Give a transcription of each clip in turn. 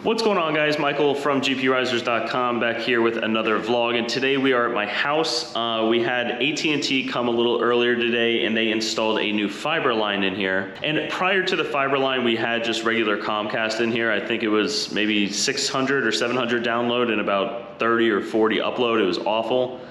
What's going on, guys? Michael from GPURisers.com back here with another vlog, and today we are at my house. We had AT&T come a little earlier today and they installed a new fiber line in here. And prior to the fiber line, we had just regular Comcast in here. I think it was maybe 600 or 700 download and about 30 or 40 upload. It was awful.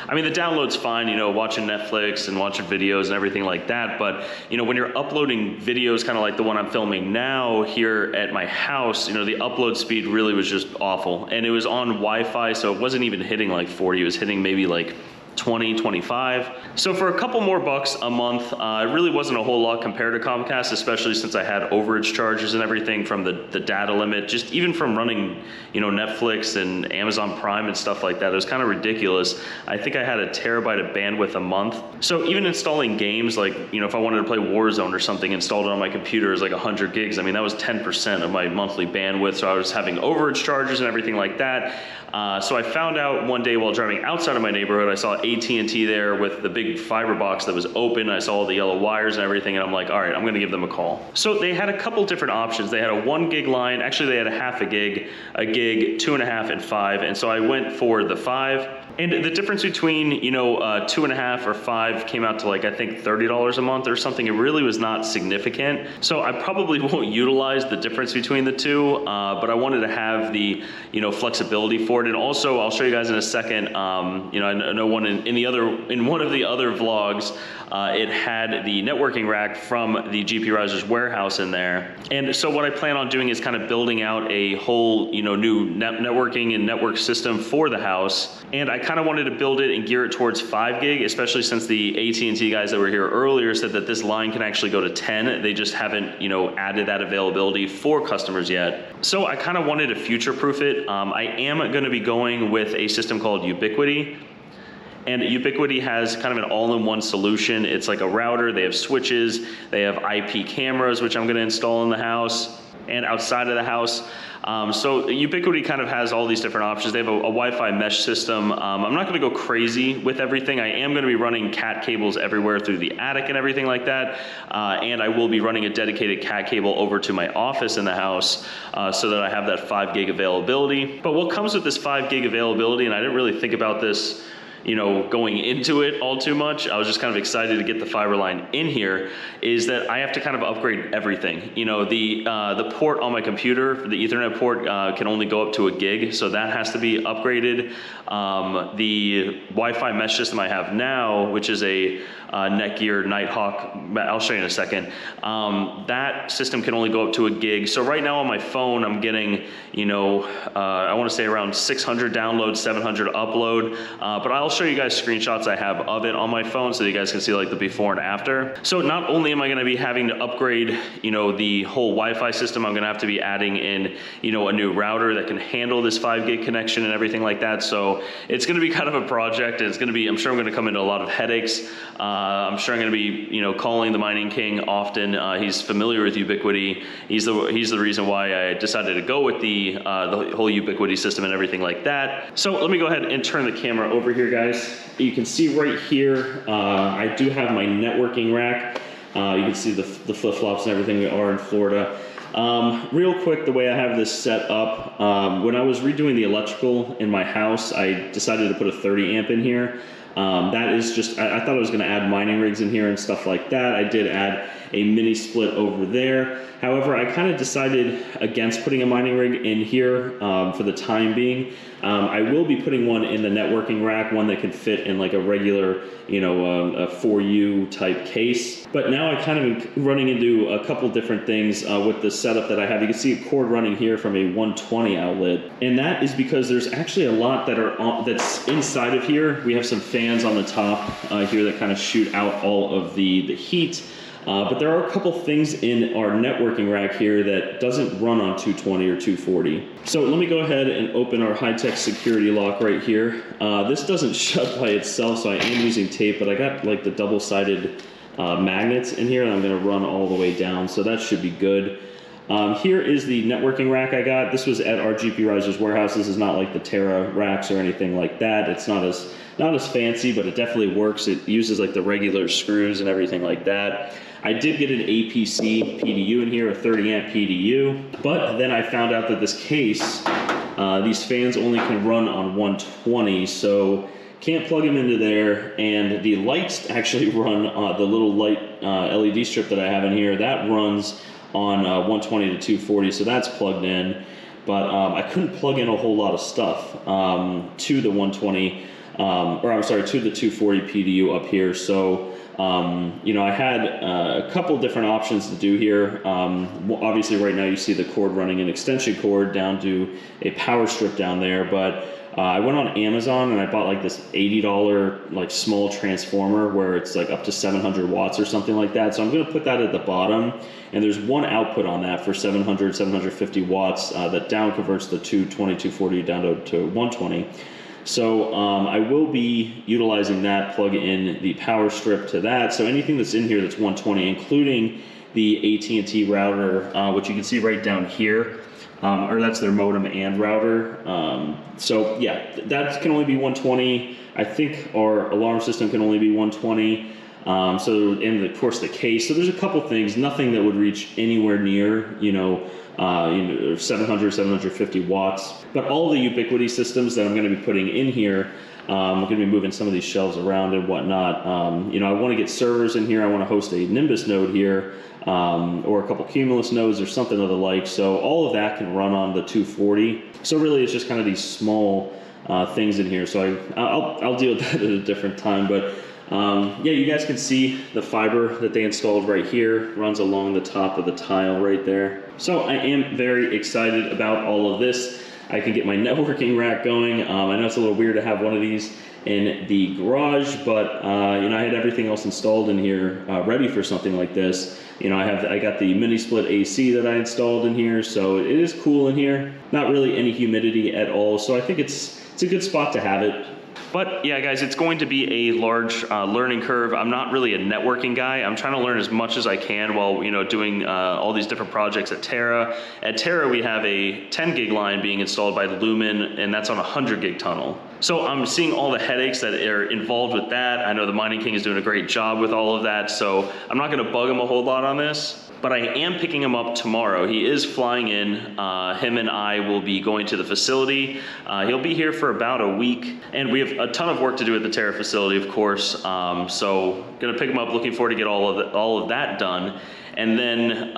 I mean, the download's fine, you know, watching Netflix and watching videos and everything like that, but, you know, when you're uploading videos kind of like the one I'm filming now here at my house, you know, the upload speed really was just awful. And it was on Wi-Fi, so it wasn't even hitting like 40, it was hitting maybe like 20, 25. So for a couple more bucks a month, it really wasn't a whole lot compared to Comcast, especially since I had overage charges and everything from the data limit, just even from running, you know, Netflix and Amazon Prime and stuff like that. It was kind of ridiculous. I think I had a terabyte of bandwidth a month. So even installing games, like, you know, if I wanted to play Warzone or something, installed it on my computer is like 100 gigs. I mean, that was 10% of my monthly bandwidth. So I was having overage charges and everything like that. So I found out one day while driving outside of my neighborhood, I saw AT&T there with the big fiber box that was open. I saw all the yellow wires and everything, and I'm like, all right, I'm gonna give them a call. So they had a couple different options. They had a 1 gig line. Actually, they had a half a gig, 2.5, and 5. And so I went for the 5. And the difference between, you know, 2.5 or 5 came out to like, I think $30 a month or something. It really was not significant. So I probably won't utilize the difference between the two, but I wanted to have the, you know, flexibility for it. And also, I'll show you guys in a second, you know, I know one in one of the other vlogs, it had the networking rack from the GPURisers warehouse in there. And so what I plan on doing is kind of building out a whole, you know, new networking and network system for the house. And I kind of wanted to build it and gear it towards 5 gig, especially since the AT&T guys that were here earlier said that this line can actually go to 10. They just haven't, you know, added that availability for customers yet. So I kind of wanted to future-proof it. I am going to be going with a system called Ubiquiti. And Ubiquiti has kind of an all-in-one solution. It's like a router, they have switches, they have IP cameras, which I'm gonna install in the house and outside of the house. So Ubiquiti kind of has all these different options. They have a Wi-Fi mesh system. I'm not gonna go crazy with everything. I am gonna be running cat cables everywhere through the attic and everything like that. And I will be running a dedicated cat cable over to my office in the house so that I have that 5 gig availability. But what comes with this 5 gig availability, and I didn't really think about this, you know, going into it all too much, I was just kind of excited to get the fiber line in here, is that I have to kind of upgrade everything. You know, the port on my computer, the Ethernet port can only go up to 1 gig, so that has to be upgraded. The Wi-Fi mesh system I have now, which is a Netgear Nighthawk, I'll show you in a second, that system can only go up to 1 gig. So right now on my phone, I'm getting, you know, I wanna say around 600 download, 700 upload, but I'll show you guys screenshots I have of it on my phone so you guys can see like the before and after. So not only am I gonna be having to upgrade, you know, the whole Wi-Fi system, I'm gonna have to be adding in, you know, a new router that can handle this 5 gig connection and everything like that. So it's gonna be kind of a project. It's gonna be, I'm sure I'm gonna come into a lot of headaches. I'm sure I'm gonna be, you know, calling the Mining King often. He's familiar with Ubiquiti. He's the reason why I decided to go with the whole Ubiquiti system and everything like that. So let me go ahead and turn the camera over here, guys. You can see right here, I do have my networking rack. You can see the flip-flops and everything. We are in Florida. Real quick, the way I have this set up, when I was redoing the electrical in my house, I decided to put a 30 amp in here. That is just, I thought I was gonna add mining rigs in here and stuff like that. I did add a mini split over there. However, I kind of decided against putting a mining rig in here for the time being. I will be putting one in the networking rack, one that can fit in like a regular, you know, a 4U type case. But now I kind of am running into a couple different things with the setup that I have. You can see a cord running here from a 120 outlet. And that is because there's actually a lot that are that's inside of here. We have some fans on the top here that kind of shoot out all of the heat. But there are a couple things in our networking rack here that doesn't run on 220 or 240. So let me go ahead and open our high-tech security lock right here. This doesn't shut by itself, so I am using tape, but I got like the double-sided magnets in here, and I'm gonna run all the way down, so that should be good. Here is the networking rack I got. This was at our GPURisers warehouse. This is not like the Terra racks or anything like that. It's not as fancy, but it definitely works. It uses like the regular screws and everything like that. I did get an APC PDU in here, a 30 amp PDU, but then I found out that this case, these fans only can run on 120, so can't plug them into there. And the lights actually run, the little light LED strip that I have in here, that runs on 120 to 240, so that's plugged in. But I couldn't plug in a whole lot of stuff to the 120, or I'm sorry, to the 240 PDU up here. So, you know, I had a couple different options to do here. Obviously right now you see the cord running an extension cord down to a power strip down there, but I went on Amazon and I bought like this $80 like small transformer where it's like up to 700 watts or something like that. So I'm going to put that at the bottom, and there's one output on that for 700, 750 watts that down converts the 220, 240 down to 120. So I will be utilizing that, plug in the power strip to that. So anything that's in here that's 120, including the AT&T router, which you can see right down here, or that's their modem and router. So yeah, that can only be 120. I think our alarm system can only be 120. So, and of course the case. So there's a couple things, nothing that would reach anywhere near, 700, 750 watts. But all the Ubiquiti systems that I'm going to be putting in here, I'm going to be moving some of these shelves around and whatnot. I want to get servers in here. I want to host a Nimbus node here, or a couple Cumulus nodes or something of the like. So all of that can run on the 240. So really it's just kind of these small things in here. So I'll deal with that at a different time. But yeah, you guys can see the fiber that they installed right here runs along the top of the tile right there. So I am very excited about all of this. I can get my networking rack going. I know it's a little weird to have one of these in the garage, but I had everything else installed in here ready for something like this. I got the mini split AC that I installed in here, so it is cool in here. Not really any humidity at all, so I think it's a good spot to have it. But yeah, guys, it's going to be a large learning curve. I'm not really a networking guy. I'm trying to learn as much as I can while doing all these different projects at Terra. At Terra, we have a 10 gig line being installed by Lumen, and that's on a 100 gig tunnel. So I'm seeing all the headaches that are involved with that. I know the Mining King is doing a great job with all of that, so I'm not going to bug him a whole lot on this. But I am picking him up tomorrow. He is flying in. Him and I will be going to the facility. He'll be here for about a week, and we have a ton of work to do at the Terra facility, of course. So gonna pick him up, looking forward to get all of that done. And then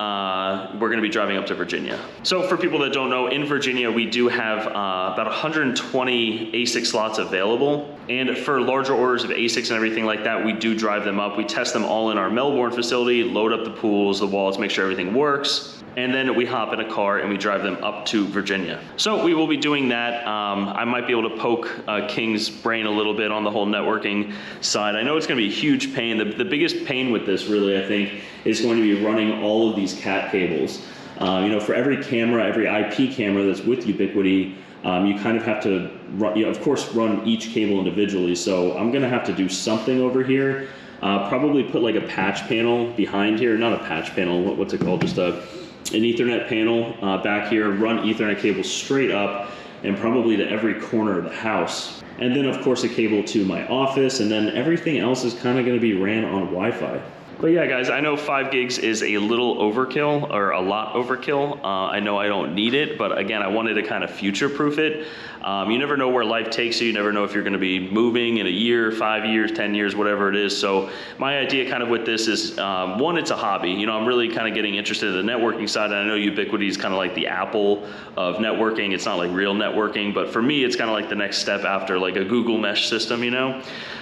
we're gonna be driving up to Virginia. So for people that don't know, in Virginia, we do have about 120 ASIC slots available. And for larger orders of ASICs and everything like that, we do drive them up. We test them all in our Melbourne facility, load up the pools, the wallets, make sure everything works. And then we hop in a car and we drive them up to Virginia. So we will be doing that. I might be able to poke King's brain a little bit on the whole networking side. I know it's gonna be a huge pain. The biggest pain with this, really, I think, is going to be running all of these cat cables. For every camera, every IP camera that's with Ubiquiti, you kind of have to run, of course, run each cable individually. So I'm gonna have to do something over here. Probably put like a patch panel behind here, not a patch panel, what's it called? Just an Ethernet panel back here, run Ethernet cables straight up and probably to every corner of the house. And then of course a cable to my office, and then everything else is kind of gonna be ran on Wi-Fi. But yeah, guys, I know 5 gigs is a little overkill, or a lot overkill. I know I don't need it, but again, I wanted to kind of future-proof it. You never know where life takes you. You never know if you're gonna be moving in a year, 5 years, 10 years, whatever it is. So my idea kind of with this is, one, it's a hobby. I'm really kind of getting interested in the networking side. And I know Ubiquiti is kind of like the Apple of networking. It's not like real networking, but for me, it's kind of like the next step after like a Google Mesh system,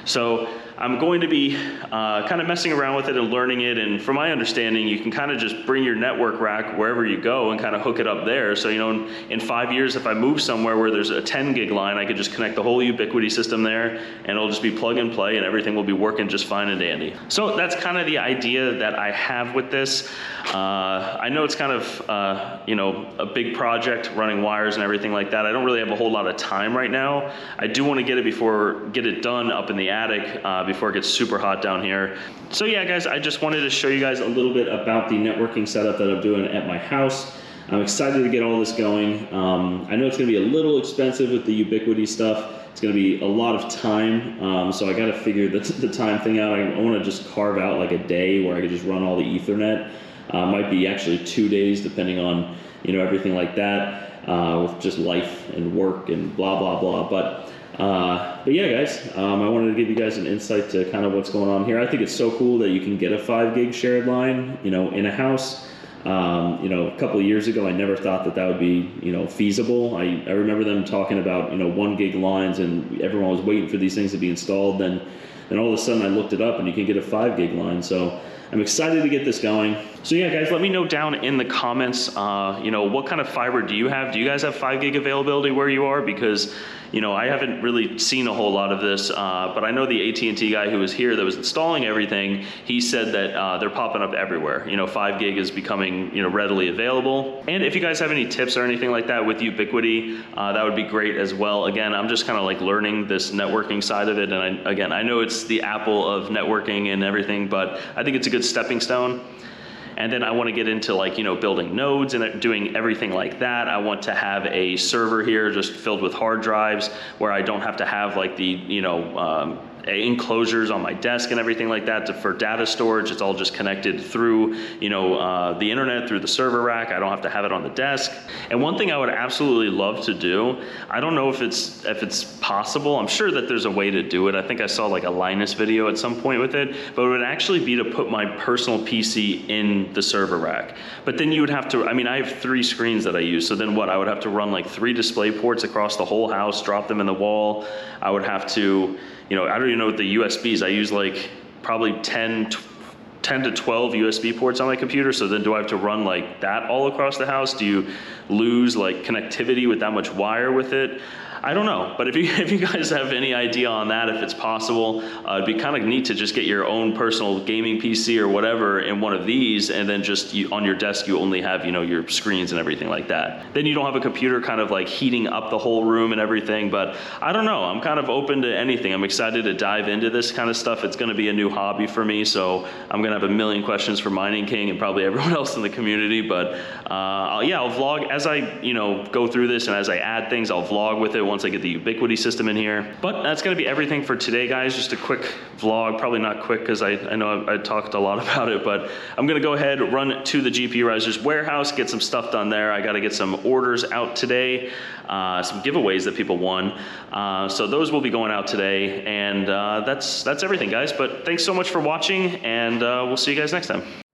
So I'm going to be kind of messing around with it and learning it. And from my understanding, you can kind of just bring your network rack wherever you go and kind of hook it up there. So, in 5 years, if I move somewhere where there's a 10 gig line, I could just connect the whole Ubiquiti system there, and it'll just be plug and play, and everything will be working just fine and dandy. So that's kind of the idea that I have with this. I know it's kind of, a big project, running wires and everything like that. I don't really have a whole lot of time right now. I do want to get it done up in the attic before it gets super hot down here. So yeah, guys, I just wanted to show you guys a little bit about the networking setup that I'm doing at my house. I'm excited to get all this going. I know it's gonna be a little expensive with the Ubiquiti stuff, It's going to be a lot of time, so I got to figure the time thing out. I want to just carve out like a day where I could just run all the Ethernet. Might be actually 2 days, depending on everything like that, with just life and work and blah blah blah. But yeah, guys, I wanted to give you guys an insight to kind of what's going on here. I think it's so cool that you can get a 5 gig shared line, in a house. A couple of years ago, I never thought that would be, feasible. I remember them talking about, 1 gig lines, and everyone was waiting for these things to be installed. Then all of a sudden I looked it up and you can get a 5 gig line. So I'm excited to get this going. So yeah, guys, let me know down in the comments, what kind of fiber do you have? Do you guys have 5 gig availability where you are? Because, I haven't really seen a whole lot of this, but I know the AT&T guy who was here that was installing everything, he said that they're popping up everywhere. 5 gig is becoming, readily available. And if you guys have any tips or anything like that with Ubiquiti, that would be great as well. Again, I'm just kind of like learning this networking side of it. And I know it's the Apple of networking and everything, but I think it's a good stepping stone. And then I want to get into like, building nodes and doing everything like that. I want to have a server here just filled with hard drives where I don't have to have like the, enclosures on my desk and everything like that for data storage. It's all just connected through, the internet, through the server rack. I don't have to have it on the desk. And one thing I would absolutely love to do, I don't know if it's possible. I'm sure that there's a way to do it. I think I saw like a Linus video at some point with it, but it would actually be to put my personal PC in the server rack. But then you would have to, I have 3 screens that I use. So then what? I would have to run like 3 display ports across the whole house, drop them in the wall. I would have to, I don't even know what the USBs, I use like probably 10 to 12 USB ports on my computer. So then do I have to run like that all across the house? Do you lose like connectivity with that much wire with it? I don't know, but if you guys have any idea on that, if it's possible, it'd be kind of neat to just get your own personal gaming PC or whatever in one of these, and then just on your desk you only have your screens and everything like that. Then you don't have a computer kind of like heating up the whole room and everything. But I don't know, I'm kind of open to anything. I'm excited to dive into this kind of stuff. It's going to be a new hobby for me, so I'm going to have a million questions for Mining King and probably everyone else in the community. But I'll vlog as I go through this, and as I add things, I'll vlog with it once I get the Ubiquiti system in here. But that's going to be everything for today, guys. Just a quick vlog, probably not quick because I know I talked a lot about it, but I'm going to go ahead, run to the GPURisers warehouse, get some stuff done there. I got to get some orders out today, some giveaways that people won. So those will be going out today, and that's everything, guys. But thanks so much for watching, and we'll see you guys next time.